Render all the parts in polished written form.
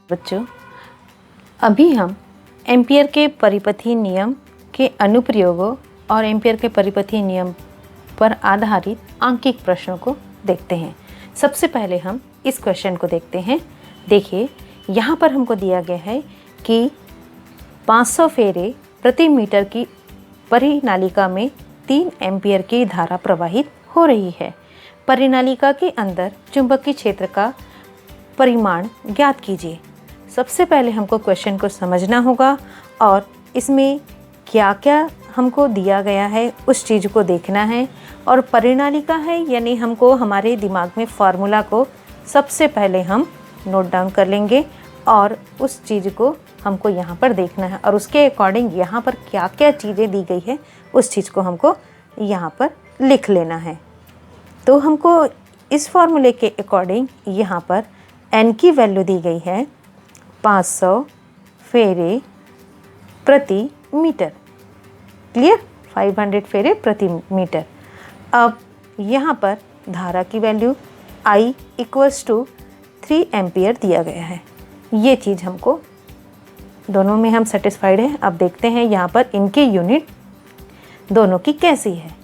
बच्चों, अभी हम एम्पियर के परिपथीय नियम के अनुप्रयोगों और एम्पियर के परिपथीय नियम पर आधारित आंकिक प्रश्नों को देखते हैं। सबसे पहले हम इस क्वेश्चन को देखते हैं। देखिए, यहाँ पर हमको दिया गया है कि 500 फेरे प्रति मीटर की परिनालिका में 3 एम्पियर की धारा प्रवाहित हो रही है। परिनालिका के अंदर चुंबकीय क्षेत्र का परिमाण ज्ञात कीजिए। सबसे पहले हमको क्वेश्चन को समझना होगा और इसमें क्या क्या हमको दिया गया है उस चीज़ को देखना है। और परिनालिका है यानी हमको हमारे दिमाग में फार्मूला को सबसे पहले हम नोट डाउन कर लेंगे और उस चीज़ को हमको यहाँ पर देखना है और उसके अकॉर्डिंग यहाँ पर क्या क्या चीज़ें दी गई है उस चीज़ को हमको यहाँ पर लिख लेना है। तो हमको इस फार्मूले के अकॉर्डिंग यहाँ पर n की वैल्यू दी गई है 500 फेरे प्रति मीटर। क्लियर? 500 फेरे प्रति मीटर। अब यहाँ पर धारा की वैल्यू I = 3 एम्पियर दिया गया है। ये चीज़ हमको दोनों में हम सेटिस्फाइड हैं। अब देखते हैं यहाँ पर इनकी यूनिट दोनों की कैसी है।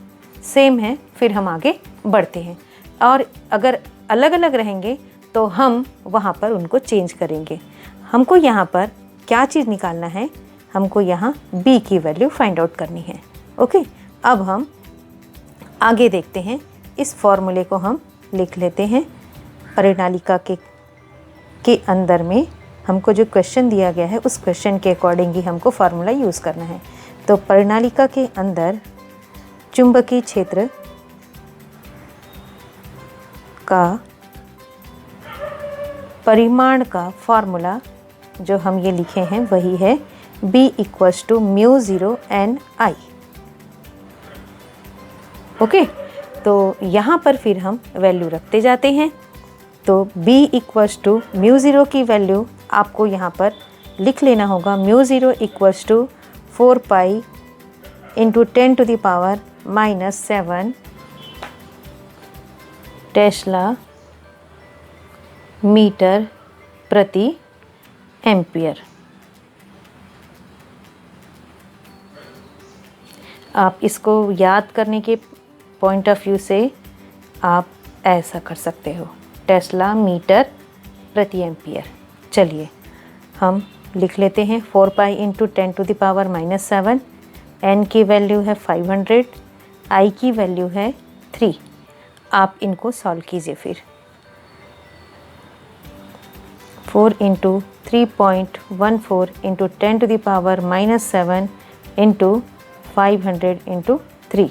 सेम है, फिर हम आगे बढ़ते हैं और अगर अलग अलग रहेंगे तो हम वहाँ पर उनको चेंज करेंगे। हमको यहाँ पर क्या चीज़ निकालना है, हमको यहाँ b की वैल्यू फाइंड आउट करनी है। ओके, अब हम आगे देखते हैं। इस फॉर्मूले को हम लिख लेते हैं। परिनालिका के अंदर में हमको जो क्वेश्चन दिया गया है उस क्वेश्चन के अकॉर्डिंग ही हमको फार्मूला यूज़ करना है। तो परिनालिका के अंदर चुंबकीय क्षेत्र का परिमाण का फार्मूला जो हम ये लिखे हैं वही है B = μ0 n I। ओके, तो यहाँ पर फिर हम वैल्यू रखते जाते हैं। तो B = μ0 की वैल्यू आपको यहाँ पर लिख लेना होगा। μ0 = 4 पाई × 10⁻⁻7 टेस्ला मीटर प्रति एम्पियर। आप इसको याद करने के पॉइंट ऑफ व्यू से आप ऐसा कर सकते हो, टेस्ला मीटर प्रति एम्पियर। चलिए हम लिख लेते हैं 4 पाई × 10⁻⁻7। n की वैल्यू है 500, I की वैल्यू है 3। आप इनको सॉल्व कीजिए। फिर 4 × 3.14 × 10⁻⁻7 × 500 × 3,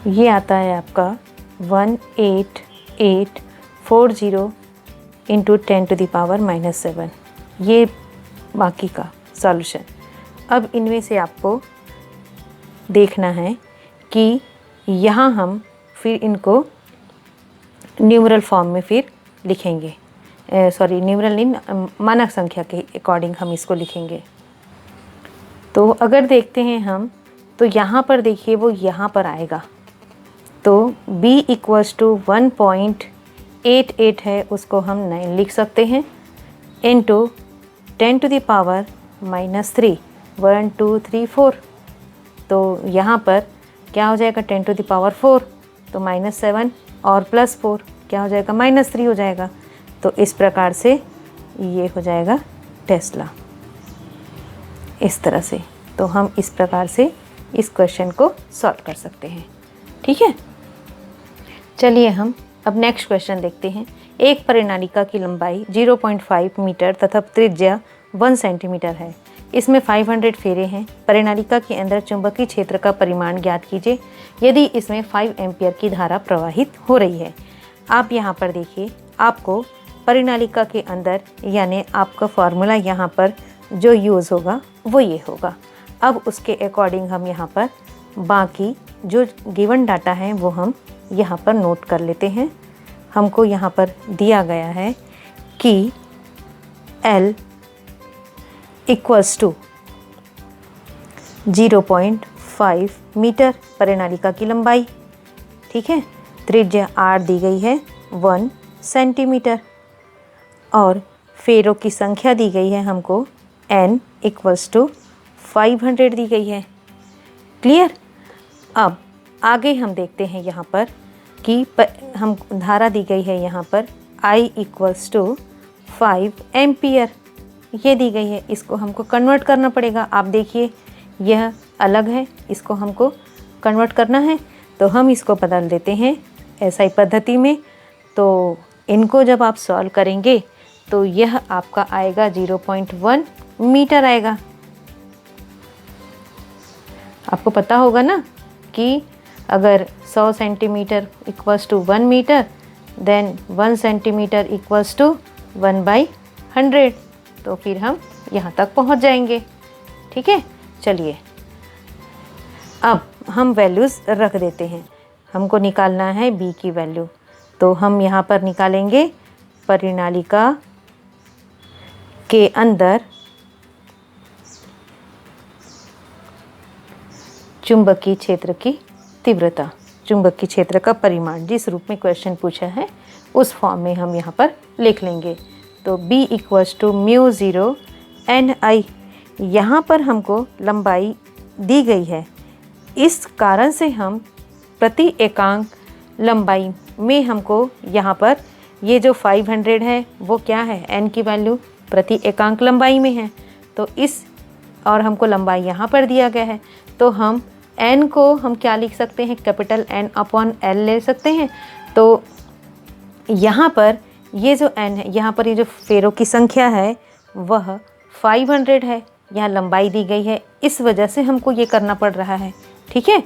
ये आता है आपका 18840 × 10⁻⁻7। ये बाकी का सॉल्यूशन। अब इनमें से आपको देखना है कि यहाँ हम फिर इनको न्यूमरल फॉर्म में फिर लिखेंगे। सॉरी, न्यूमरल नहीं, मानक संख्या के अकॉर्डिंग हम इसको लिखेंगे। तो अगर देखते हैं हम तो यहाँ पर देखिए वो यहाँ पर आएगा। तो B = 1.88 है, उसको हम 9 लिख सकते हैं इंटू 10⁻⁻3 1 2 3 4। तो यहाँ पर क्या हो जाएगा 10⁴ तो -7 और +4 क्या हो जाएगा -3 हो जाएगा। तो इस प्रकार से ये हो जाएगा टेस्ला, इस तरह से। तो हम इस प्रकार से इस क्वेश्चन को सॉल्व कर सकते हैं। ठीक है, चलिए हम अब नेक्स्ट क्वेश्चन देखते हैं। एक परिनालिका की लंबाई 0.5 मीटर तथा त्रिज्या 1 सेंटीमीटर है। इसमें 500 फेरे हैं। परिनालिका के अंदर चुंबकीय क्षेत्र का परिमाण ज्ञात कीजिए यदि इसमें 5 एम्पियर की धारा प्रवाहित हो रही है। आप यहाँ पर देखिए, आपको परिनालिका के अंदर यानी आपका फार्मूला यहाँ पर जो यूज़ होगा वो ये होगा। अब उसके अकॉर्डिंग हम यहाँ पर बाकी जो गिवन डाटा है वो हम यहाँ पर नोट कर लेते हैं। हमको यहाँ पर दिया गया है कि L = 0.5 मीटर परिनालिका की लंबाई। ठीक है, त्रिज्या R दी गई है 1 सेंटीमीटर और फेरों की संख्या दी गई है हमको n = 500 दी गई है। क्लियर। अब आगे हम देखते हैं यहाँ पर कि हम धारा दी गई है यहाँ पर I = 5 एम्पियर ये दी गई है। इसको हमको कन्वर्ट करना पड़ेगा। आप देखिए यह अलग है, इसको हमको कन्वर्ट करना है तो हम इसको बदल देते हैं SI पद्धति में। तो इनको जब आप सॉल्व करेंगे तो यह आपका आएगा 0.1 मीटर आएगा। आपको पता होगा ना कि अगर 100 सेंटीमीटर = 1 मीटर, देन 1 सेंटीमीटर = 1/100। तो फिर हम यहाँ तक पहुँच जाएंगे। ठीक है, चलिए अब हम वैल्यूज़ रख देते हैं। हमको निकालना है b की वैल्यू, तो हम यहाँ पर निकालेंगे परिनालिका के अंदर चुंबकीय क्षेत्र की तीव्रता, चुंबकीय क्षेत्र का परिमाण, जिस रूप में क्वेश्चन पूछा है उस फॉर्म में हम यहाँ पर लिख लेंगे। तो b = μ0 ni। यहाँ पर हमको लंबाई दी गई है, इस कारण से हम प्रति एकांक लंबाई में हमको यहाँ पर ये जो 500 है वो क्या है, n की वैल्यू प्रति एकांक लंबाई में है। तो इस और हमको लंबाई यहाँ पर दिया गया है, तो हम n को हम क्या लिख सकते हैं, कैपिटल N/L ले सकते हैं। तो यहाँ पर ये जो n है, यहाँ पर ये जो फेरों की संख्या है वह 500 है। यहाँ लंबाई दी गई है, इस वजह से हमको ये करना पड़ रहा है। ठीक है,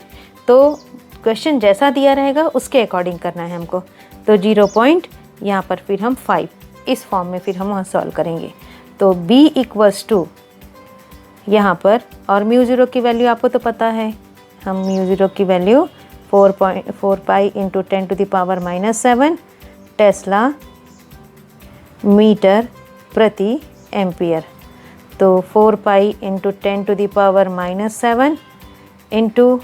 तो क्वेश्चन जैसा दिया रहेगा उसके अकॉर्डिंग करना है हमको। तो 0. यहाँ पर फिर हम 5 इस फॉर्म में फिर हम वहाँ सॉल्व करेंगे। तो b = यहाँ पर, और μ0 की वैल्यू आपको तो पता है, हम μ0 की वैल्यू 4 पाई × 10⁻⁻7 टेस्ला मीटर प्रति एम्पियर। तो 4 पाई × 10⁻⁻7 इंटू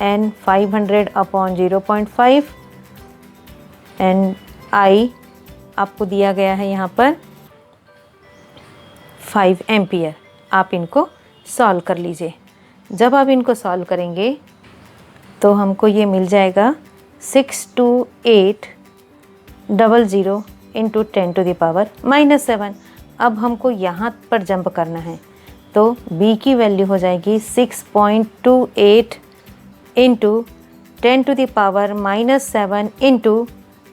n 500/0.5 एंड I आपको दिया गया है यहाँ पर 5 एम्पियर। आप इनको सॉल्व कर लीजिए। जब आप इनको सॉल्व करेंगे तो हमको ये मिल जाएगा 62800 × 10⁻⁻7। अब हमको यहाँ पर जंप करना है, तो b की वैल्यू हो जाएगी 6.28 × 10⁻⁻7 इंटू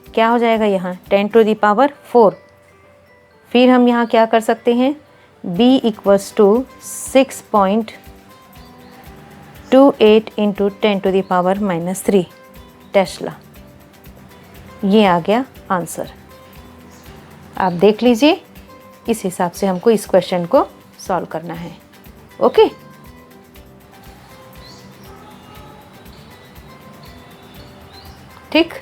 क्या हो जाएगा यहाँ 10⁴। फिर हम यहाँ क्या कर सकते हैं, b = 6.28 × 10⁻³ टेस्ला। ये आ गया आंसर। आप देख लीजिए, इस हिसाब से हमको इस क्वेश्चन को सॉल्व करना है। ओके, ठीक,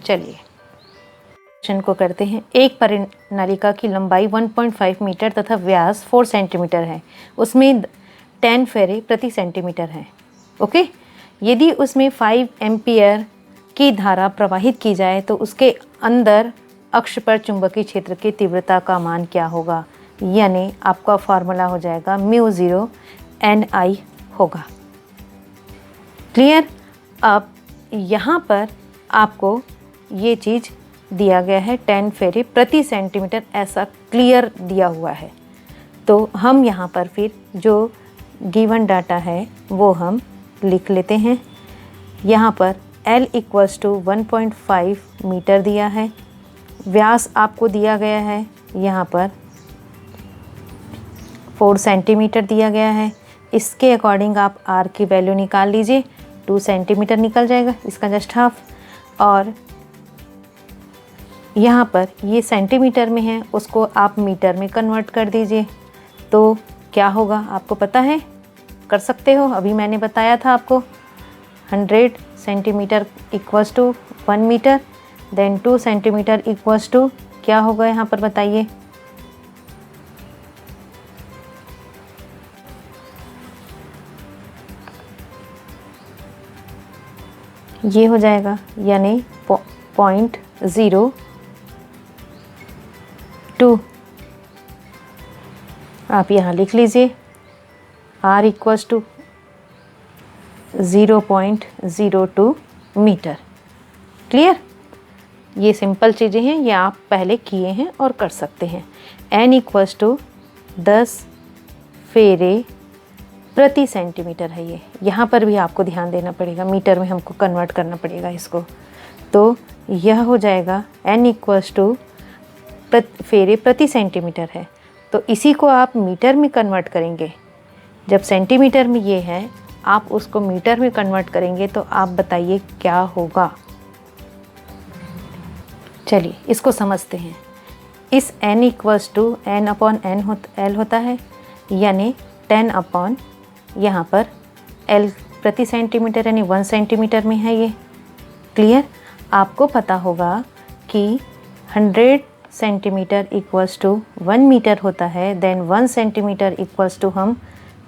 चलिए क्वेश्चन को करते हैं। एक परिनालिका की लंबाई 1.5 मीटर तथा व्यास 4 सेंटीमीटर है, उसमें 10 फेरे प्रति सेंटीमीटर है। ओके, यदि उसमें 5 एम्पियर की धारा प्रवाहित की जाए तो उसके अंदर अक्ष पर चुंबकीय क्षेत्र की तीव्रता का मान क्या होगा, यानी आपका फॉर्मूला हो जाएगा μ0 ni होगा। क्लियर। अब यहाँ पर आपको ये चीज़ दिया गया है 10 फेरे प्रति सेंटीमीटर, ऐसा क्लियर दिया हुआ है। तो हम यहाँ पर फिर जो गिवन डाटा है वो हम लिख लेते हैं। यहाँ पर L = 1.5 मीटर दिया है, व्यास आपको दिया गया है यहाँ पर 4 सेंटीमीटर दिया गया है। इसके अकॉर्डिंग आप R की वैल्यू निकाल लीजिए, 2 सेंटीमीटर निकल जाएगा, इसका जस्ट हाफ। और यहाँ पर ये सेंटीमीटर में है, उसको आप मीटर में कन्वर्ट कर दीजिए। तो क्या होगा आपको पता है, कर सकते हो, अभी मैंने बताया था आपको। 100 सेंटीमीटर = 1 मीटर, देन 2 सेंटीमीटर = क्या होगा यहाँ पर बताइए। ये हो जाएगा, यानी 0.02 आप यहाँ लिख लीजिए R इक्वल्स टू 0.02 मीटर। क्लियर? ये सिंपल चीज़ें हैं, ये आप पहले किए हैं और कर सकते हैं। N इक्वल्स टू 10 फेरे प्रति सेंटीमीटर है ये। यहाँ पर भी आपको ध्यान देना पड़ेगा, मीटर में हमको कन्वर्ट करना पड़ेगा इसको। तो यह हो जाएगा N इक्वल्स टू फेरे प्रति सेंटीमीटर है, तो इसी को आप मीटर में कन्वर्ट करेंगे। जब सेंटीमीटर में ये है, आप उसको मीटर में कन्वर्ट करेंगे तो आप बताइए क्या होगा। चलिए इसको समझते हैं। इस n equals to n upon l होता है, यानी 10 अपॉन यहाँ पर l प्रति सेंटीमीटर, यानी 1 सेंटीमीटर में है ये। क्लियर? आपको पता होगा कि 100 सेंटीमीटर इक्वल्स टू 1 मीटर होता है, देन 1 सेंटीमीटर इक्वल्स टू हम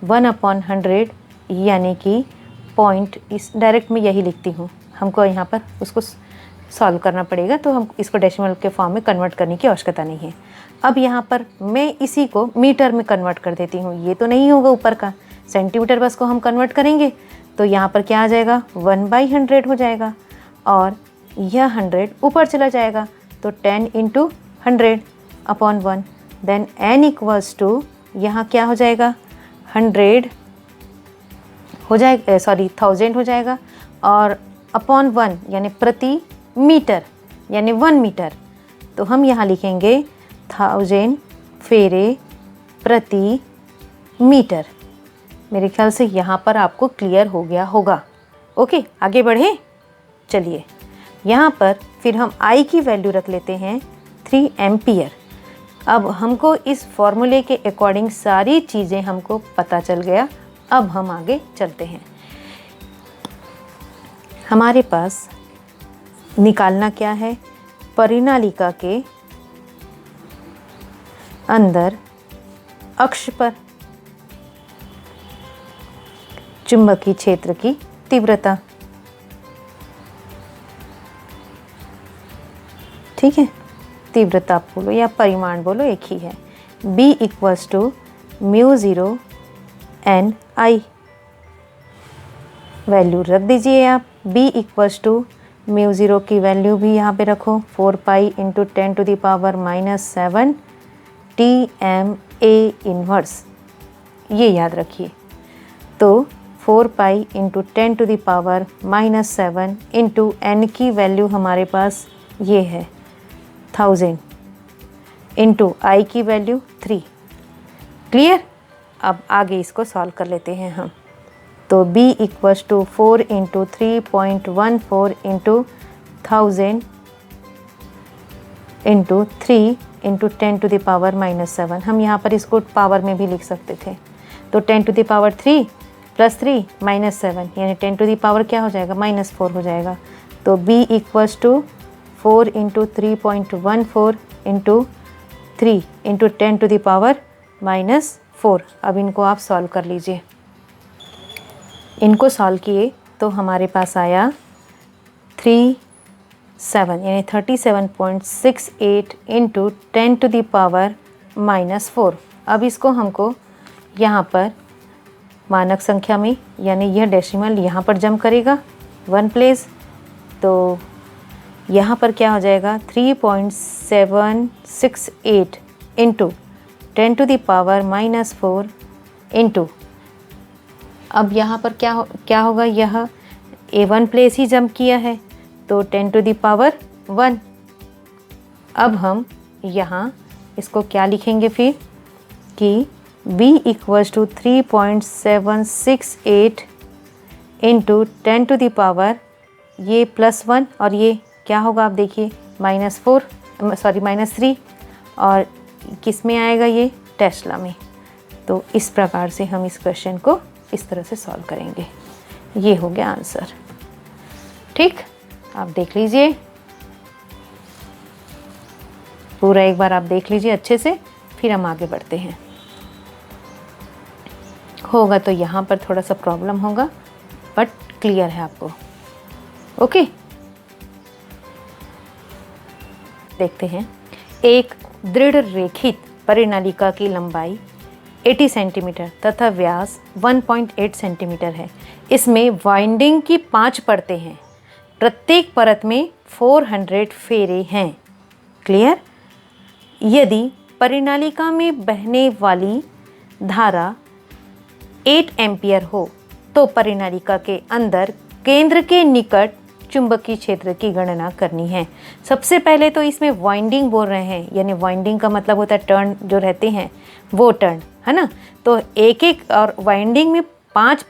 1 अपॉन 100, यानी कि पॉइंट, इस डायरेक्ट में यही लिखती हूँ, हमको यहाँ पर उसको सॉल्व करना पड़ेगा, तो हम इसको डेसिमल के फॉर्म में कन्वर्ट करने की आवश्यकता नहीं है। अब यहाँ पर मैं इसी को मीटर में कन्वर्ट कर देती हूँ, ये तो नहीं होगा ऊपर का, सेंटीमीटर बस को हम कन्वर्ट करेंगे तो यहाँ पर क्या आ जाएगा 1/100 हो जाएगा, और यह 100 ऊपर चला जाएगा, तो 10 into 100 upon 1, then n equals to यहाँ क्या हो जाएगा 100 हो जाएगा, सॉरी 1000 हो जाएगा, और अपॉन 1 यानी प्रति मीटर, यानी 1 मीटर, तो हम यहाँ लिखेंगे 1000 फेरे प्रति मीटर। मेरे ख्याल से यहाँ पर आपको क्लियर हो गया होगा। ओके, आगे बढ़े। चलिए यहाँ पर फिर हम I की वैल्यू रख लेते हैं 3 एम्पियर। अब हमको इस फॉर्मूले के अकॉर्डिंग सारी चीज़ें हमको पता चल गया। अब हम आगे चलते हैं। हमारे पास निकालना क्या है, परिनालिका के अंदर अक्ष पर चुंबकीय क्षेत्र की तीव्रता। ठीक है, तीव्रता बोलो या परिमाण बोलो, एक ही है। B equals to μ0 n I, value रख दीजिए आप। B इक्वल्स टू μ0 की वैल्यू भी यहाँ पे रखो, 4 पाई इंटू 10⁻⁻7 TMA इन्वर्स, ये याद रखिए। तो 4 पाई इंटू 10⁻⁻7 इंटू n की वैल्यू हमारे पास ये है 1000, इंटू I की वैल्यू 3। क्लियर? अब आगे इसको सॉल्व कर लेते हैं हम। तो B equals to 4 into 3.14 into 1000 into 3 into 10⁻⁻7। हम यहाँ पर इसको पावर में भी लिख सकते थे, तो 10⁻3 प्लस 3 -7, यानी 10 क्या हो जाएगा -4 हो जाएगा। तो B equals to 4 into 3.14 into 3 into 10⁻⁻4। अब इनको आप सॉल्व कर लीजिए। इनको सॉल्व किए तो हमारे पास आया 37, यानी 37.68 इंटू 10⁻⁻4। अब इसको हमको यहाँ पर मानक संख्या में, यानी यह डेसिमल यहाँ पर जम करेगा 1 प्लेस, तो यहाँ पर क्या हो जाएगा 3.768 इंटू 10⁻⁻4 इंटू, अब यहाँ पर क्या होगा, यह A1 प्लेस ही जंप किया है, तो 10⁻1। अब हम यहाँ इसको क्या लिखेंगे फिर कि B इक्वल्स टू 3.768 इंटू 10⁻, ये +1 और ये क्या होगा आप देखिए -3, और किस में आएगा ये टेस्ला में। तो इस प्रकार से हम इस क्वेश्चन को इस तरह से सॉल्व करेंगे। ये हो गया आंसर। ठीक, आप देख लीजिए पूरा, एक बार आप देख लीजिए अच्छे से, फिर हम आगे बढ़ते हैं। होगा तो यहाँ पर थोड़ा सा प्रॉब्लम होगा, बट क्लियर है आपको। ओके, देखते हैं। एक दृढ़ रेखित परिनालिका की लंबाई 80 सेंटीमीटर तथा व्यास 1.8 सेंटीमीटर है। इसमें वाइंडिंग की 5 परतें हैं। प्रत्येक परत में 400 फेरे हैं। क्लियर? यदि परिनालिका में बहने वाली धारा 8 एम्पियर हो तो परिनालिका के अंदर केंद्र के निकट चुंबकीय क्षेत्र की गणना करनी है। सबसे पहले तो इसमें वाइंडिंग बोल रहे हैं, यानी वाइंडिंग का मतलब होता है टर्न जो रहते हैं वो टर्न, है ना। तो एक एक और वाइंडिंग में 5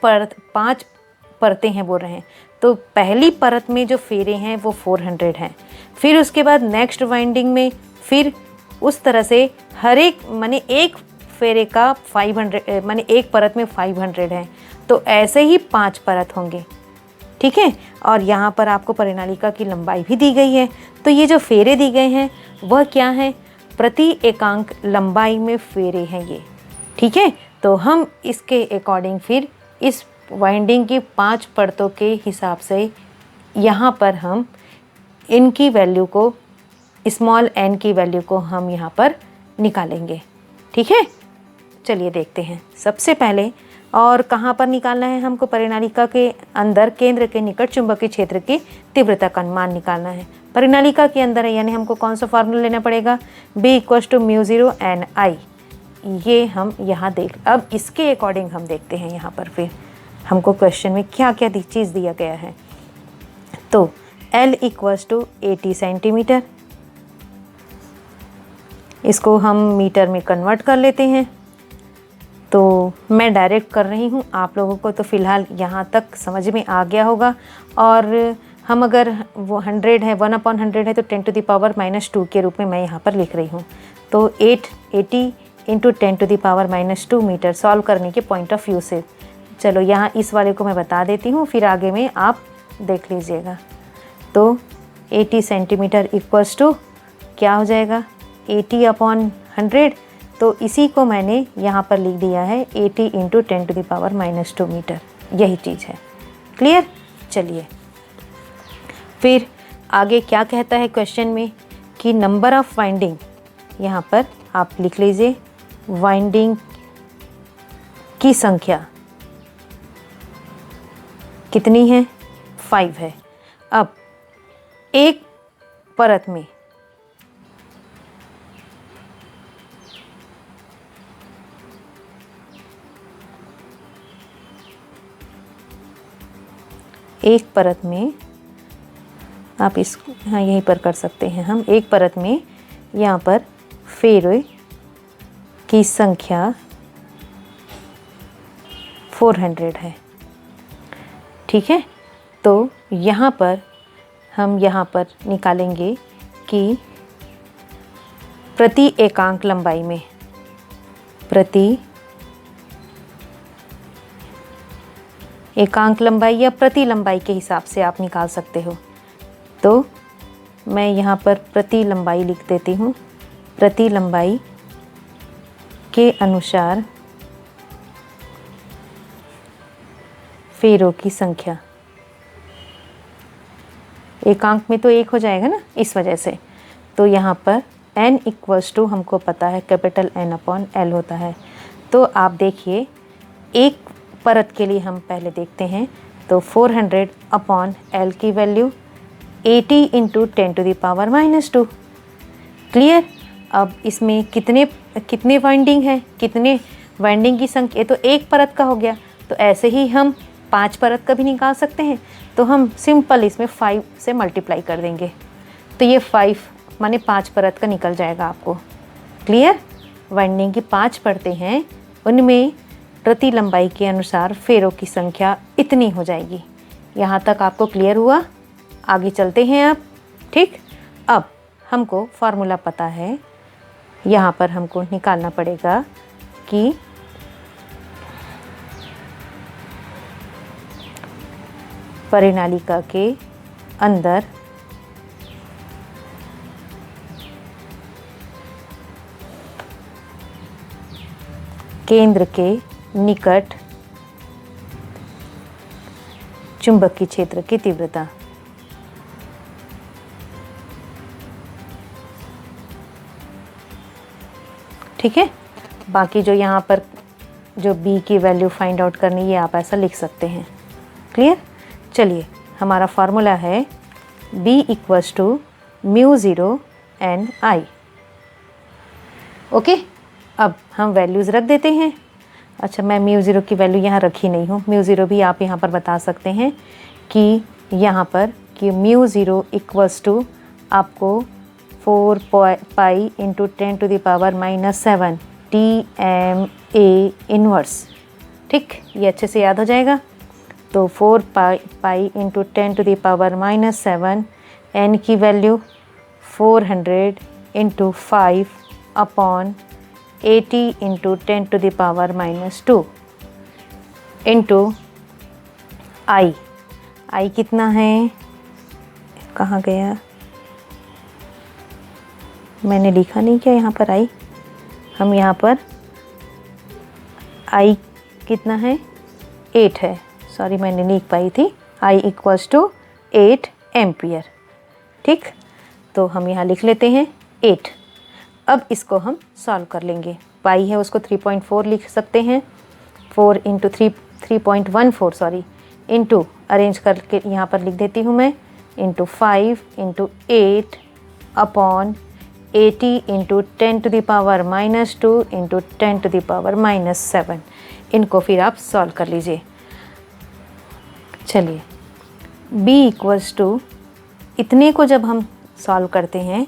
परतें हैं बोल रहे हैं। तो पहली परत में जो फेरे हैं वो 400 हैं। फिर उसके बाद नेक्स्ट वाइंडिंग में फिर उस तरह से हर एक माने एक फेरे का 500 माने एक परत में 500 है। तो ऐसे ही 5 परत होंगे, ठीक है। और यहाँ पर आपको परिनालिका की लंबाई भी दी गई है। तो ये जो फेरे दी गए हैं वह क्या है? प्रति एकांक लंबाई में फेरे हैं ये, ठीक है। तो हम इसके अकॉर्डिंग फिर इस वाइंडिंग की 5 परतों के हिसाब से यहाँ पर हम इनकी वैल्यू को, स्मॉल n की वैल्यू को हम यहाँ पर निकालेंगे, ठीक है। चलिए देखते हैं। सबसे पहले और कहाँ पर निकालना है हमको? परिनालिका के अंदर केंद्र के निकट चुंबकीय क्षेत्र की तीव्रता का मान निकालना है। परिनालिका के अंदर है, यानी हमको कौन सा फार्मूला लेना पड़ेगा? B = μ0 Ni। ये हम यहाँ देख, अब इसके अकॉर्डिंग हम देखते हैं यहाँ पर फिर हमको क्वेश्चन में क्या क्या चीज़ दिया गया है। तो L = 80 सेंटीमीटर, इसको हम मीटर में कन्वर्ट कर लेते हैं। तो मैं डायरेक्ट कर रही हूँ, आप लोगों को तो फ़िलहाल यहाँ तक समझ में आ गया होगा। और हम अगर वो 100 है, 1/100 है, तो 10⁻⁻² के रूप में मैं यहाँ पर लिख रही हूँ। तो 80 × 10⁻⁻² मीटर सॉल्व करने के पॉइंट ऑफ व्यू से। चलो यहाँ इस वाले को मैं बता देती हूँ, फिर आगे में आप देख लीजिएगा। तो 80 सेंटीमीटर = क्या हो जाएगा? 80/100। तो इसी को मैंने यहाँ पर लिख दिया है 80 × 10⁻⁻² मीटर, यही चीज़ है। क्लियर? चलिए फिर आगे क्या कहता है क्वेश्चन में कि नंबर ऑफ वाइंडिंग, यहाँ पर आप लिख लीजिए वाइंडिंग की संख्या कितनी है? 5 है। अब एक परत में आप इस हाँ यहीं पर कर सकते हैं हम। एक परत में यहाँ पर फेरे की संख्या 400 है, ठीक है। तो यहाँ पर हम निकालेंगे कि प्रति एकांक लंबाई में, प्रति एकांक लंबाई या प्रति लंबाई के हिसाब से आप निकाल सकते हो। तो मैं यहाँ पर प्रति लंबाई लिख देती हूँ। प्रति लंबाई के अनुसार फेरों की संख्या, एकांक में तो 1 हो जाएगा ना, इस वजह से। तो यहाँ पर n = हमको पता है कैपिटल N/L होता है। तो आप देखिए एक परत के लिए हम पहले देखते हैं। तो 400/L की वैल्यू 80 × 10⁻⁻²। क्लियर? अब इसमें कितने वाइंडिंग है, कितने वाइंडिंग की संख्या, तो एक परत का हो गया। तो ऐसे ही हम 5 परत का भी निकाल सकते हैं। तो हम सिंपल इसमें 5 से मल्टीप्लाई कर देंगे। तो ये 5 माने 5 परत का निकल जाएगा आपको। क्लियर? वाइंडिंग की 5 परतें हैं, उनमें प्रति लंबाई के अनुसार फेरों की संख्या इतनी हो जाएगी। यहाँ तक आपको क्लियर हुआ? आगे चलते हैं अब, ठीक। अब हमको फार्मूला पता है, यहाँ पर हमको निकालना पड़ेगा कि परिनालिका के अंदर केंद्र के निकट चुंबकीय क्षेत्र की तीव्रता, ठीक है। बाकी जो यहाँ पर जो b की वैल्यू फाइंड आउट करनी है, ये आप ऐसा लिख सकते हैं। क्लियर? चलिए, हमारा फार्मूला है b equals to mu zero n I. Okay, अब हम वैल्यूज़ रख देते हैं। अच्छा, मैं म्यू ज़ीरो की वैल्यू यहाँ रखी नहीं हूँ। म्यू ज़ीरो भी आप यहाँ पर बता सकते हैं कि यहाँ पर कि म्यू ज़ीरो इक्वल्स टू आपको 4 पाई इंटू 10⁻⁻⁷ TMA इनवर्स। ठीक, ये अच्छे से याद हो जाएगा। तो 4 पाई इंटू 10⁻⁷ n की value 400 into 5 upon 80 into 10⁻⁻² into I कितना है, कहाँ गया, मैंने लिखा नहीं क्या यहाँ पर आई। हम यहाँ पर आई कितना है, 8 है, सॉरी मैंने नहीं लिख पाई थी। I equals to 8 ampere. ठीक, तो हम यहाँ लिख लेते हैं 8। अब इसको हम सॉल्व कर लेंगे। पाई है उसको 3.4 लिख सकते हैं, 4 इंटू 3.14 सॉरी इंटू अरेंज करके यहाँ पर लिख देती हूँ मैं, into 5 into 8 upon 80 into 10⁻⁻² into 10⁻⁻7। इनको फिर आप सॉल्व कर लीजिए। चलिए, b इक्वल्स टू इतने को जब हम सॉल्व करते हैं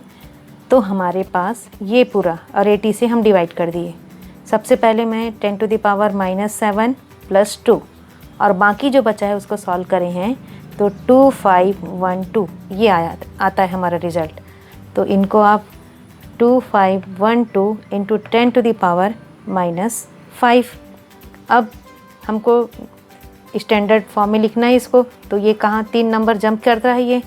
तो हमारे पास ये पूरा और 80 से हम डिवाइड कर दिए। सबसे पहले मैं 10⁻⁻7 प्लस 2 और बाकी जो बचा है उसको सॉल्व करे हैं तो 2512 ये आता है हमारा रिजल्ट। तो इनको आप 2512 इंटू 10⁻⁻5। अब हमको स्टैंडर्ड फॉर्म में लिखना है इसको, तो ये कहाँ 3 नंबर जंप करता है ये,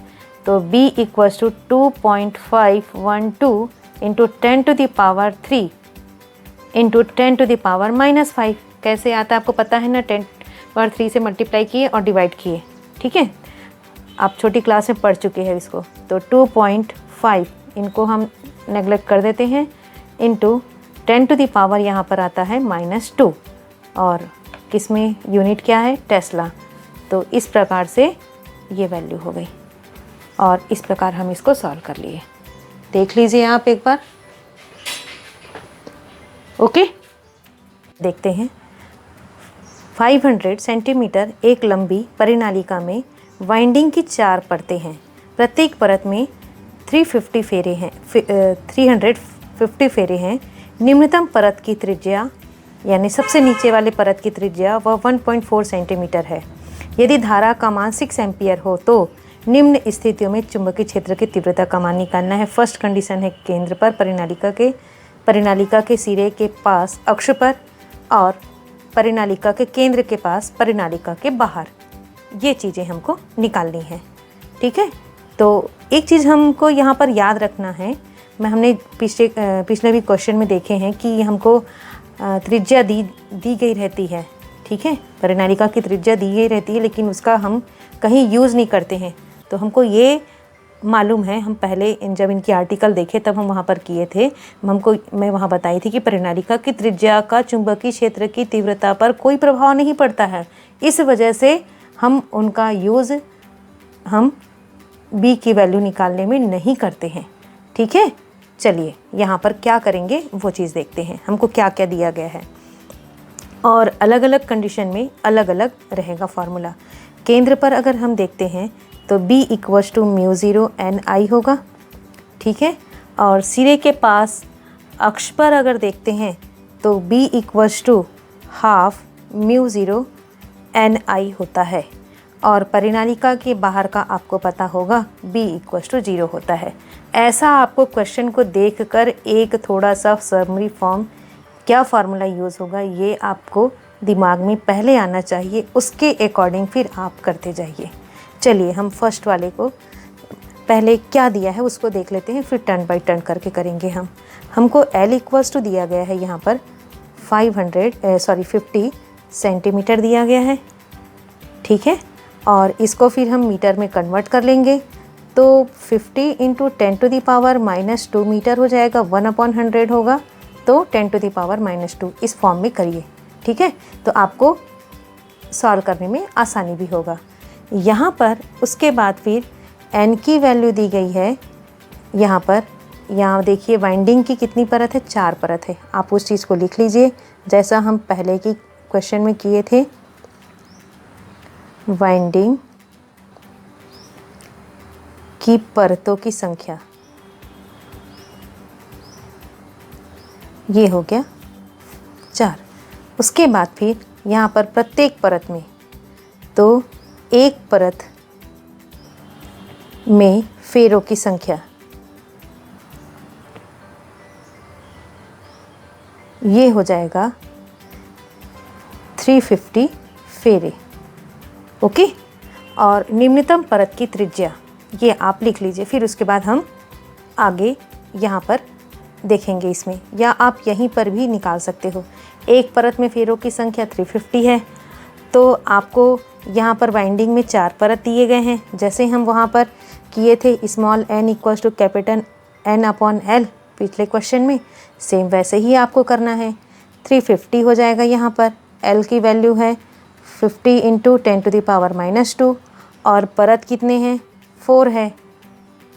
तो b equals to 2.512 into 10⁻³ into 10⁻⁻5। कैसे आता है आपको पता है ना, 10⁻³ से मल्टीप्लाई किए और डिवाइड किए। ठीक है, आप छोटी क्लास में पढ़ चुके हैं इसको। तो 2.5 इनको हम नेगलेक्ट कर देते हैं इंटू 10⁻, यहाँ पर आता है -2 और किस में यूनिट क्या है, टेस्ला। तो इस प्रकार से ये वैल्यू हो गई और इस प्रकार हम इसको सॉल्व कर लिए। देख लीजिए आप एक बार। ओके, देखते हैं। 500 सेंटीमीटर एक लंबी परिनालिका में वाइंडिंग की 4 परतें हैं। प्रत्येक परत में 350 फेरे हैं। निम्नतम परत की त्रिज्या यानी सबसे नीचे वाले परत की त्रिज्या वह 1.4 सेंटीमीटर है। यदि धारा का मान 6 एम्पियर हो तो निम्न स्थितियों में चुंबकीय क्षेत्र की तीव्रता का मान निकालना है। फर्स्ट कंडीशन है केंद्र पर परिनालिका के सिरे के पास अक्ष पर और परिनालिका के केंद्र के पास परिनालिका के बाहर। ये चीज़ें हमको निकालनी है। ठीक है, तो एक चीज़ हमको यहाँ पर याद रखना है, हमने पिछले भी क्वेश्चन में देखे हैं कि हमको त्रिज्या दी गई रहती है। ठीक है, परिनालिका की त्रिज्या दी गई रहती है लेकिन उसका हम कहीं यूज़ नहीं करते हैं। तो हमको ये मालूम है, हम पहले जब इनकी आर्टिकल देखे तब हम वहाँ पर किए थे, मैं वहाँ बताई थी कि परिनालिका की त्रिज्या का चुंबकीय क्षेत्र की तीव्रता पर कोई प्रभाव नहीं पड़ता है। इस वजह से हम उनका यूज़ हम b की वैल्यू निकालने में नहीं करते हैं। ठीक है, चलिए यहाँ पर क्या करेंगे वो चीज़ देखते हैं, हमको क्या क्या दिया गया है और अलग अलग कंडीशन में अलग अलग रहेगा फार्मूला। केंद्र पर अगर हम देखते हैं तो b equals to mu zero n I होगा। ठीक है, और सिरे के पास अक्ष पर अगर देखते हैं तो b equals to half mu zero n I होता है और परिनालिका के बाहर का आपको पता होगा b इक्वल्स टू 0 होता है। ऐसा आपको क्वेश्चन को देखकर एक थोड़ा सा समरी फॉर्म क्या फार्मूला यूज़ होगा ये आपको दिमाग में पहले आना चाहिए, उसके अकॉर्डिंग फिर आप करते जाइए। चलिए हम फर्स्ट वाले को पहले क्या दिया है उसको देख लेते हैं, फिर टर्न बाय टर्न करके करेंगे। हमको L इक्वल्स टू दिया गया है यहाँ पर 50 सेंटीमीटर दिया गया है। ठीक है, और इसको फिर हम मीटर में कन्वर्ट कर लेंगे तो 50 इंटू 10⁻⁻² मीटर हो जाएगा, 1/100 होगा तो 10⁻⁻² इस फॉर्म में करिए। ठीक है, तो आपको सॉल्व करने में आसानी भी होगा। यहाँ पर उसके बाद फिर n की वैल्यू दी गई है यहाँ पर। यहाँ देखिए वाइंडिंग की कितनी परत है, 4 परत है। आप उस चीज़ को लिख लीजिए जैसा हम पहले की क्वेश्चन में किए थे। वाइंडिंग की परतों की संख्या, ये हो गया 4। उसके बाद फिर यहाँ पर प्रत्येक परत में, तो एक परत में फेरों की संख्या, ये हो जाएगा 350 फेरे। ओके, और निम्नतम परत की त्रिज्या ये आप लिख लीजिए। फिर उसके बाद हम आगे यहाँ पर देखेंगे इसमें, या आप यहीं पर भी निकाल सकते हो। एक परत में फेरों की संख्या 350 है, तो आपको यहाँ पर वाइंडिंग में 4 परत दिए गए हैं, जैसे हम वहाँ पर किए थे small n equals to capital N upon L पिछले क्वेश्चन में, सेम वैसे ही आपको करना है। 350 हो जाएगा यहाँ पर, L की वैल्यू है 50 इंटू 10⁻⁻², और परत कितने हैं, 4 है।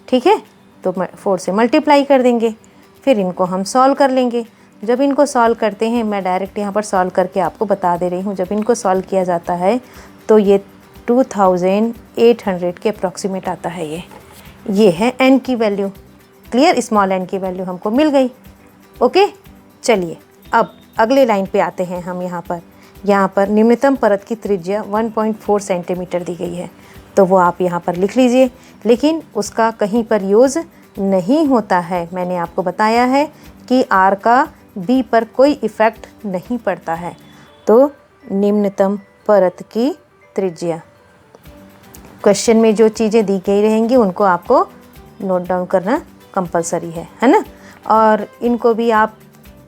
ठीक है, तो 4 से मल्टीप्लाई कर देंगे, फिर इनको हम सॉल्व कर लेंगे। जब इनको सॉल्व करते हैं, मैं डायरेक्ट यहाँ पर सॉल्व करके आपको बता दे रही हूँ, जब इनको सॉल्व किया जाता है तो ये 2800 के अप्रॉक्सीमेट आता है। ये है n की वैल्यू। क्लियर, स्मॉल n की वैल्यू हमको मिल गई। ओके, चलिए अब अगले लाइन पे आते हैं हम। यहाँ पर निम्नतम परत की त्रिज्या 1.4 सेंटीमीटर दी गई है, तो वो आप यहाँ पर लिख लीजिए, लेकिन उसका कहीं पर यूज़ नहीं होता है। मैंने आपको बताया है कि R का B पर कोई इफ़ेक्ट नहीं पड़ता है। तो निम्नतम परत की त्रिज्या, क्वेश्चन में जो चीज़ें दी गई रहेंगी उनको आपको नोट डाउन करना कंपलसरी है ना। और इनको भी आप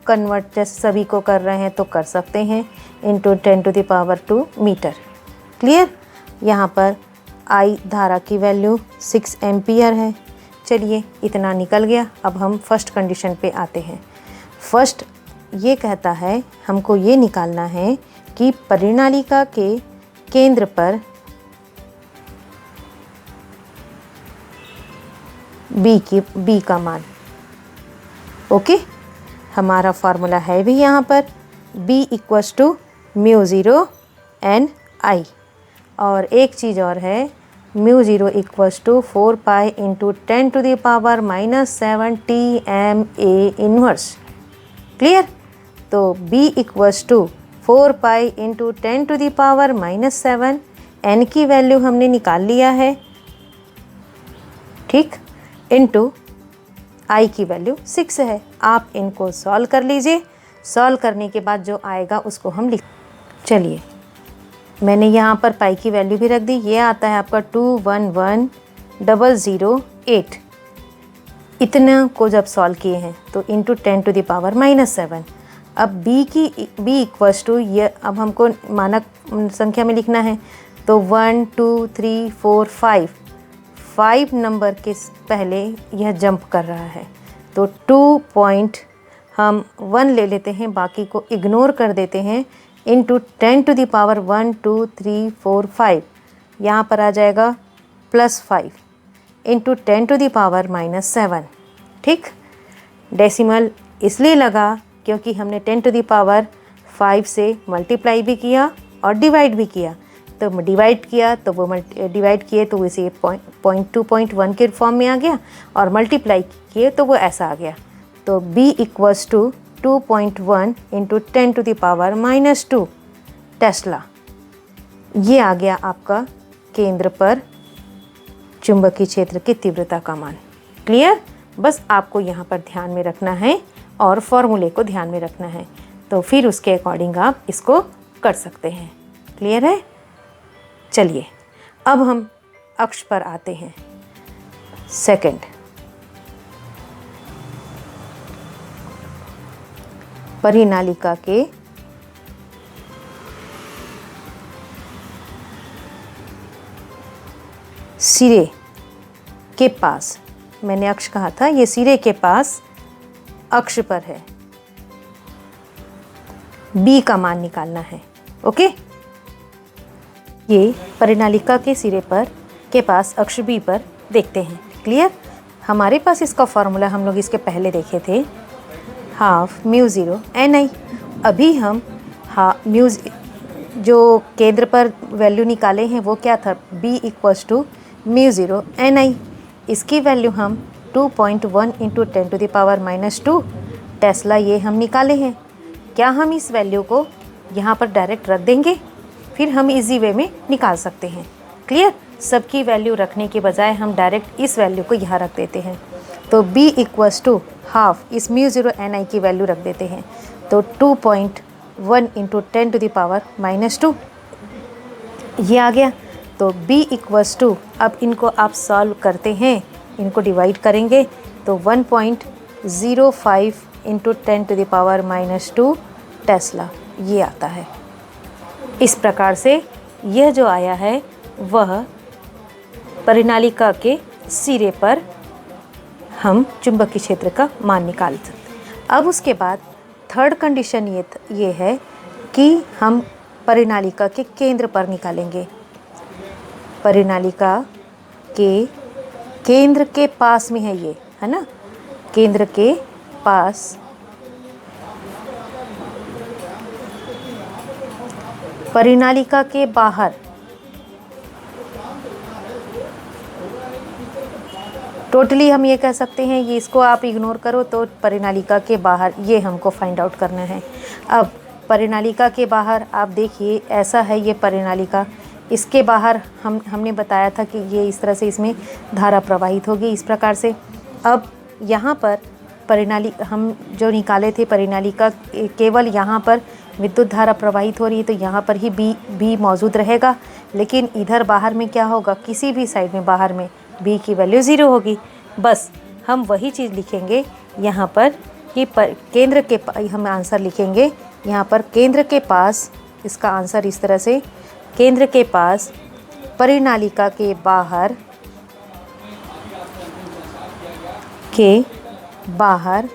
कन्वर्ट जैसे सभी को कर रहे हैं तो कर सकते हैं, इंटू 10⁻² मीटर। क्लियर, यहाँ पर I धारा की वैल्यू 6 एम्पियर है। चलिए इतना निकल गया। अब हम फर्स्ट कंडीशन पे आते हैं। फर्स्ट ये कहता है, हमको ये निकालना है कि परिनालिका के केंद्र पर B का मान। ओके, हमारा फार्मूला है भी यहाँ पर B equals to μ0 n I, और एक चीज़ और है, μ0 equals to 4 pi into 10⁻⁻7 TMA inverse. Clear, तो B equals to 4 pi into 10⁻⁻7, n की वैल्यू हमने निकाल लिया है, ठीक, इंटू I की वैल्यू 6 है। आप इनको सॉल्व कर लीजिए। सॉल्व करने के बाद जो आएगा उसको हम लिख, चलिए मैंने यहाँ पर पाई की वैल्यू भी रख दी। ये आता है आपका 211,008। इतना को जब सॉल्व किए हैं तो इंटू 10⁻⁻7। अब B इक्वल्स टू, ये अब हमको मानक संख्या में लिखना है, तो 1 2 3 4 5 नंबर के पहले यह जंप कर रहा है, तो 2 पॉइंट हम 1 ले लेते हैं, बाकी को इग्नोर कर देते हैं, इंटू 10⁻1 2 3 4 5, यहाँ पर आ जाएगा +5 इंटू 10⁻⁻7। ठीक, डेसिमल इसलिए लगा क्योंकि हमने 10⁻5 से मल्टीप्लाई भी किया और डिवाइड भी किया। तो डिवाइड किया तो वो डिवाइड किए तो इसे 0.2.1 के फॉर्म में आ गया, और मल्टीप्लाई किए तो वो ऐसा आ गया। तो B equals to 2.1 into 10⁻⁻2 tesla. ये आ गया आपका केंद्र पर चुंबकीय क्षेत्र की तीव्रता का मान। क्लियर, बस आपको यहाँ पर ध्यान में रखना है और फॉर्मूले को ध्यान में रखना है, तो फिर उसके अकॉर्डिंग आप इसको कर सकते हैं। क्लियर है, चलिए अब हम अक्ष पर आते हैं। सेकंड, परिनालिका के सिरे के पास, मैंने अक्ष कहा था, ये सिरे के पास अक्ष पर है। b का मान निकालना है। ओके, ये परिनालिका के सिरे पर के पास अक्ष b पर देखते हैं। क्लियर? हमारे पास इसका फॉर्मूला हम लोग इसके पहले देखे थे, हाफ म्यू ज़ीरो एन आई। अभी हम म्यू जो केंद्र पर वैल्यू निकाले हैं वो क्या था, b equals to mu zero n I. इसकी वैल्यू हम 2.1 इंटू 10⁻⁻² टेस्ला ये हम निकाले हैं। क्या हम इस वैल्यू को यहाँ पर डायरेक्ट रख देंगे? फिर हम इजी वे में निकाल सकते हैं। क्लियर? सबकी वैल्यू रखने के बजाय हम डायरेक्ट इस वैल्यू को यहाँ रख देते हैं। तो b इक्वल्स टू हाफ इस म्यू ज़ीरो एन आई की वैल्यू रख देते हैं। तो 2.1 इंटू 10⁻⁻² ये आ गया। तो b इक्वल्स टू, अब इनको आप सॉल्व करते हैं, इनको डिवाइड करेंगे तो 1.05 इंटू 10⁻⁻² टेस्ला ये आता है। इस प्रकार से यह जो आया है वह परिनालिका के सिरे पर हम चुंबकीय क्षेत्र का मान निकाल सकते। अब उसके बाद थर्ड कंडीशन ये है कि हम परिनालिका के केंद्र पर निकालेंगे। परिनालिका के केंद्र के पास में है ये, है ना, केंद्र के पास परिनालिका के बाहर टोटली हम ये कह सकते हैं, ये इसको आप इग्नोर करो तो परिनालिका के बाहर ये हमको फाइंड आउट करना है। अब परिनालिका के बाहर आप देखिए ऐसा है ये परिनालिका, इसके बाहर हमने बताया था कि ये इस तरह से इसमें धारा प्रवाहित होगी इस प्रकार से। अब यहाँ पर हम जो निकाले थे परिनालिका, केवल यहाँ पर विद्युत धारा प्रवाहित हो रही है तो यहाँ पर ही बी मौजूद रहेगा, लेकिन इधर बाहर में क्या होगा, किसी भी साइड में बाहर में b की वैल्यू 0 होगी। बस हम वही चीज़ लिखेंगे यहाँ पर कि केंद्र के हम आंसर लिखेंगे यहाँ पर केंद्र के पास, इसका आंसर इस तरह से, केंद्र के पास परिनालिका के बाहर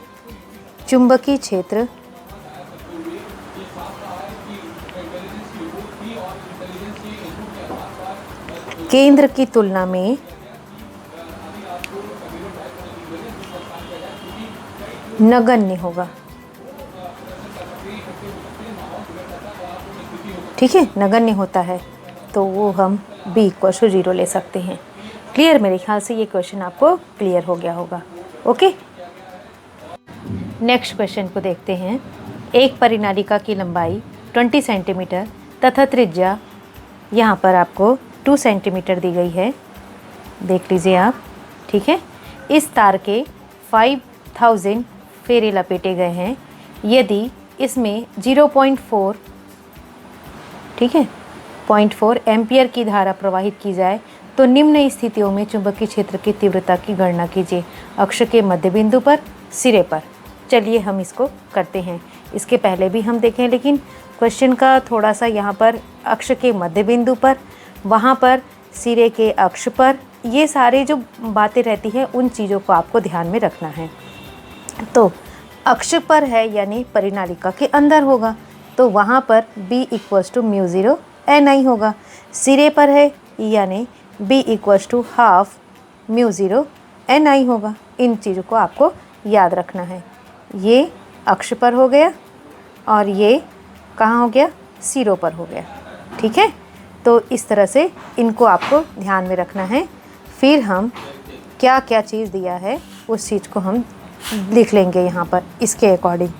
चुंबकीय क्षेत्र केंद्र की तुलना में नगण्य होगा। ठीक है, नगण्य होता है तो वो हम b इक्वल टू 0 ले सकते हैं। क्लियर? मेरे ख्याल से ये क्वेश्चन आपको क्लियर हो गया होगा। ओके, नेक्स्ट क्वेश्चन को देखते हैं। एक परिनालिका की लंबाई 20 सेंटीमीटर तथा त्रिज्या यहाँ पर आपको 2 सेंटीमीटर दी गई है, देख लीजिए आप। ठीक है, इस तार के 5000 फेरे लपेटे गए हैं। यदि इसमें 0.4, ठीक है, 0.4 एम्पियर की धारा प्रवाहित की जाए तो निम्न स्थितियों में चुंबकीय क्षेत्र की तीव्रता की गणना कीजिए। अक्ष के मध्य बिंदु पर, सिरे पर। चलिए हम इसको करते हैं। इसके पहले भी हम देखें, लेकिन क्वेश्चन का थोड़ा सा यहाँ पर अक्ष के मध्य बिंदु पर, वहाँ पर सिरे के अक्ष पर, ये सारे जो बातें रहती हैं उन चीज़ों को आपको ध्यान में रखना है। तो अक्ष पर है यानी परिनालिका के अंदर होगा, तो वहाँ पर b equals to mu zero n I होगा। सिरे पर है यानी b equals to half mu zero n I होगा। इन चीज़ों को आपको याद रखना है। ये अक्ष पर हो गया और ये कहाँ हो गया, सिरों पर हो गया। ठीक है, तो इस तरह से इनको आपको ध्यान में रखना है। फिर हम क्या क्या चीज़ दिया है उस चीज़ को हम लिख लेंगे यहाँ पर इसके अकॉर्डिंग।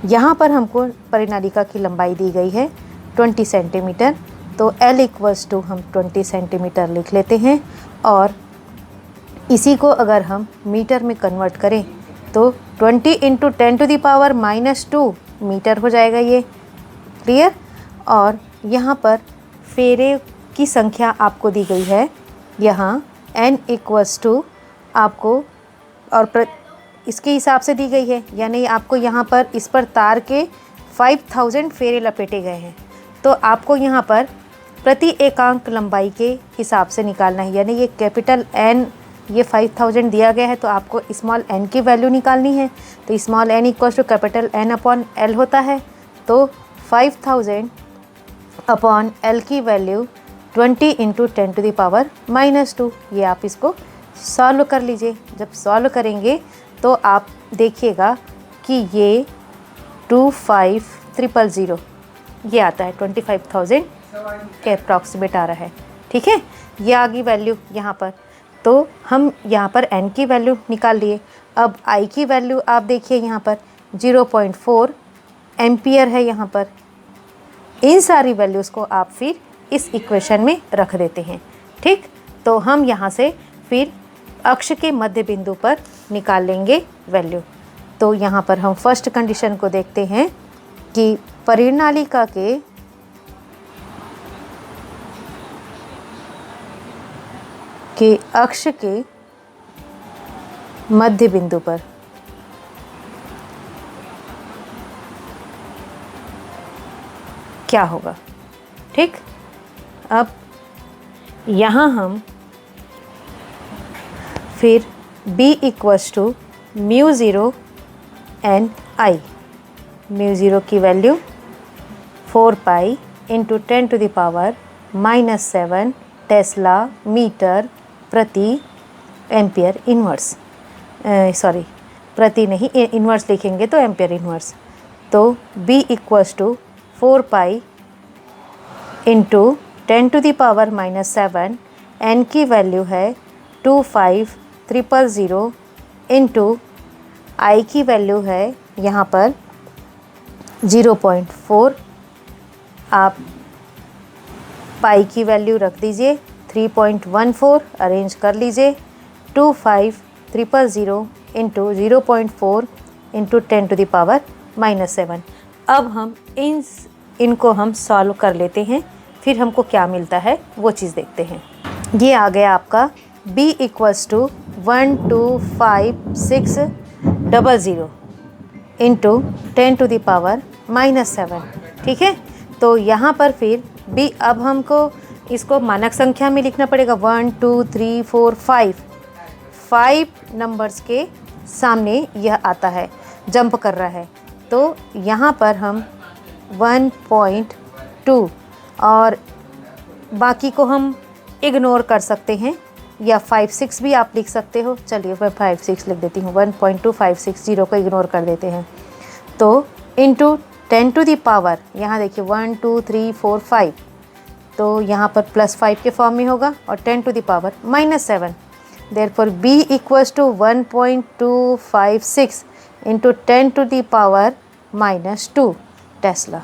यहाँ पर हमको परिनालिका की लंबाई दी गई है 20 सेंटीमीटर, तो L इक्वल्स टू हम 20 सेंटीमीटर लिख लेते हैं और इसी को अगर हम मीटर में कन्वर्ट करें तो 20 इंटू 10⁻⁻² मीटर हो जाएगा ये। क्लियर? और यहाँ पर फेरे की संख्या आपको दी गई है, यहाँ n इक्वल्स टू आपको और इसके हिसाब से दी गई है, यानी आपको यहाँ पर इस पर तार के 5000 फेरे लपेटे गए हैं, तो आपको यहाँ पर प्रति एकांक लंबाई के हिसाब से निकालना है। यानी ये कैपिटल N, ये 5000 दिया गया है तो आपको स्मॉल n की वैल्यू निकालनी है। तो small n equals to capital N upon L होता है, तो 5000 अपॉन L की वैल्यू 20 इंटू 10⁻⁻²। ये आप इसको सॉल्व कर लीजिए। जब सॉल्व करेंगे तो आप देखिएगा कि ये 25,000 ये आता है, 25,000 के अप्रॉक्सीमेट आ रहा है। ठीक है, ये आ गई वैल्यू यहाँ पर। तो हम यहाँ पर n की वैल्यू निकाल लिए। अब I की वैल्यू आप देखिए यहाँ पर 0.4 एम्पियर है यहाँ पर। इन सारी वैल्यूज़ को आप फिर इस इक्वेशन में रख देते हैं। ठीक, तो हम यहाँ से फिर अक्ष के मध्य बिंदु पर निकाल लेंगे वैल्यू। तो यहाँ पर हम फर्स्ट कंडीशन को देखते हैं कि परिनालिका के अक्ष के मध्य बिंदु पर क्या होगा। ठीक, अब यहाँ हम फिर B = μ0 n I, μ0 की वैल्यू 4 पाई इंटू 10⁻⁻7 टेस्ला मीटर प्रति एम्पियर इन्वर्स। प्रति नहीं, इन्वर्स लिखेंगे तो एम्पियर इन्वर्स। तो B = 4 पाई इंटू 10⁻⁻7, n की वैल्यू है 25,000 इंटू I की वैल्यू है यहाँ पर 0.4। आप पाई की वैल्यू रख दीजिए 3.14, अरेंज कर लीजिए। 25,000 इंटू 0.4 इंटू 10⁻⁻7। अब हम इनको हम सॉल्व कर लेते हैं, फिर हमको क्या मिलता है वो चीज़ देखते हैं। ये आ गया आपका B = 125,600 इंटू 10⁻⁻7। ठीक है, तो यहाँ पर फिर B, अब हमको इसको मानक संख्या में लिखना पड़ेगा। 1 2 3 4 5 नंबर्स के सामने यह आता है, जंप कर रहा है। तो यहाँ पर हम 1.2 और बाकी को हम इग्नोर कर सकते हैं, या 5-6 भी आप लिख सकते हो। चलिए मैं 5-6 लिख देती हूँ। 1.2560 को इग्नोर कर देते हैं। तो इंटू 10⁻, यहाँ देखिए 1 2 3 4 5, तो यहाँ पर +5 के फॉर्म में होगा और 10⁻⁻7। Therefore B = 1.256 into 10⁻⁻2 Tesla.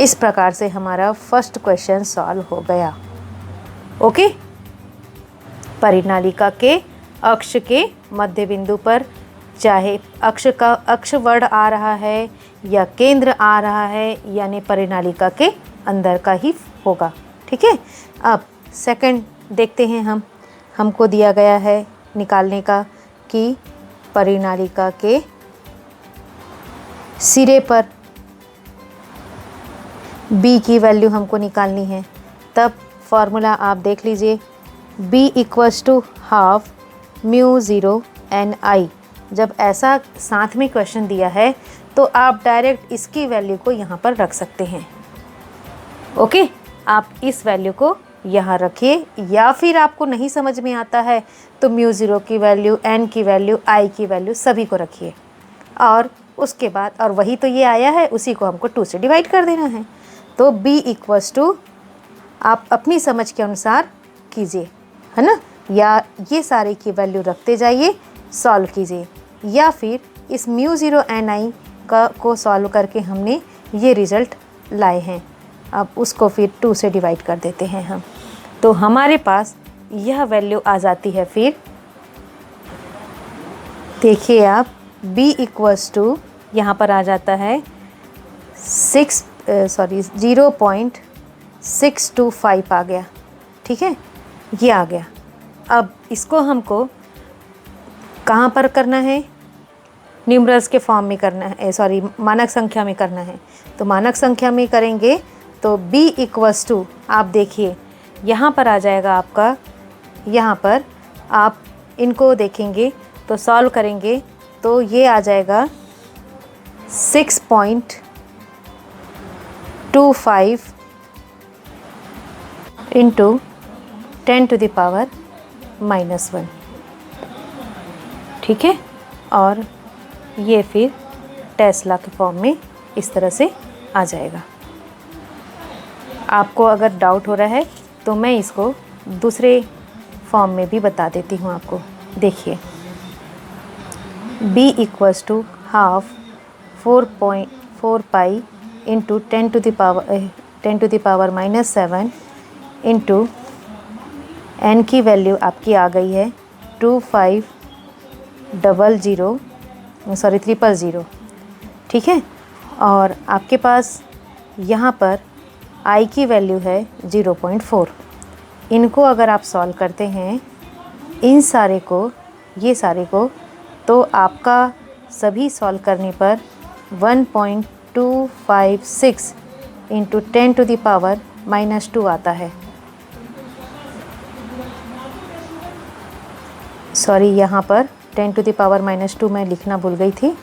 इस प्रकार से हमारा फर्स्ट क्वेश्चन सॉल्व हो गया। ओके, परिनालिका के अक्ष के मध्य बिंदु पर, चाहे अक्ष वर्ड आ रहा है या केंद्र आ रहा है, यानी परिनालिका के अंदर का ही होगा। ठीक है, अब सेकंड देखते हैं। हमको दिया गया है निकालने का कि परिनालिका के सिरे पर B की वैल्यू हमको निकालनी है। तब फॉर्मूला आप देख लीजिए, B = ½ μ0 ni। जब ऐसा साथ में क्वेश्चन दिया है तो आप डायरेक्ट इसकी वैल्यू को यहाँ पर रख सकते हैं। ओके, आप इस वैल्यू को यहाँ रखिए, या फिर आपको नहीं समझ में आता है तो μ0 की वैल्यू, n की वैल्यू, I की वैल्यू सभी को रखिए। और उसके बाद, और वही तो ये आया है, उसी को हमको 2 से डिवाइड कर देना है। तो B = आप अपनी समझ के अनुसार कीजिए, है ना, या ये सारे की वैल्यू रखते जाइए, सॉल्व कीजिए, या फिर इस μ0 ni को सॉल्व करके हमने ये रिज़ल्ट लाए हैं। अब उसको फिर 2 से डिवाइड कर देते हैं हम, तो हमारे पास यह वैल्यू आ जाती है। फिर देखिए आप, B = यहाँ पर आ जाता है 0.625 आ गया। ठीक है, ये आ गया। अब इसको हमको कहाँ पर करना है, न्यूमरल्स के फॉर्म में करना है, मानक संख्या में करना है। तो मानक संख्या में करेंगे तो B = आप देखिए यहाँ पर आ जाएगा आपका, यहाँ पर आप इनको देखेंगे तो सॉल्व करेंगे तो ये आ जाएगा 6.2 25 इंटू 10⁻⁻1, ठीक है। और ये फिर टेस्ला के फॉर्म में इस तरह से आ जाएगा। आपको अगर डाउट हो रहा है तो मैं इसको दूसरे फॉर्म में भी बता देती हूँ आपको। देखिए, b equals to half 4 pi into 10⁻⁻7 into n की वैल्यू आपकी आ गई है 300, ठीक है। और आपके पास यहाँ पर i की वैल्यू है 0.4। इनको अगर आप सॉल्व करते हैं इन सारे को, ये सारे को, तो आपका सभी सॉल्व करने पर 1.256 इंटू 10⁻⁻2 आता है। सॉरी, यहाँ पर 10⁻⁻2 मैं लिखना भूल गई थी,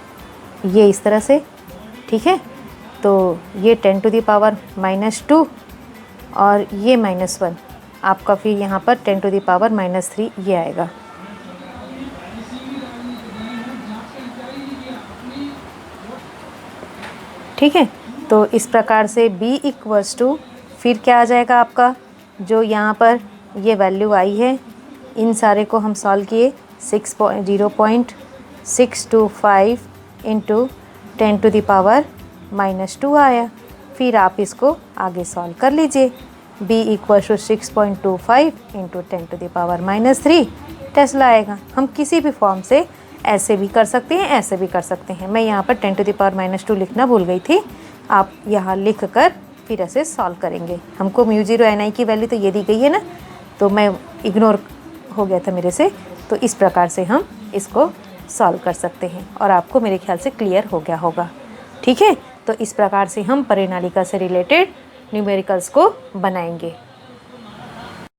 ये इस तरह से, ठीक है। तो ये 10⁻⁻2 और ये -1 आपका फिर यहाँ पर 10⁻⁻3 ये आएगा। ठीक है। तो इस प्रकार से b इक्वल्स टू फिर क्या आ जाएगा आपका, जो यहाँ पर ये वैल्यू आई है, इन सारे को हम सॉल्व किए, 0.625 इंटू 10⁻⁻2 आया। फिर आप इसको आगे सॉल्व कर लीजिए। b equal to 6.25 into 10⁻⁻3 tesla आएगा। हम किसी भी फॉर्म से ऐसे भी कर सकते हैं, ऐसे भी कर सकते हैं। मैं यहाँ पर 10⁻⁻2 लिखना भूल गई थी, आप यहाँ लिख कर फिर ऐसे सॉल्व करेंगे। हमको μ0 ni की वैल्यू तो ये दी गई है ना, तो मैं इग्नोर हो गया था मेरे से। तो इस प्रकार से हम इसको सॉल्व कर सकते हैं और आपको मेरे ख्याल से क्लियर हो गया होगा, ठीक है। तो इस प्रकार से हम परिनालिका से रिलेटेड न्यूमेरिकल्स को बनाएंगे।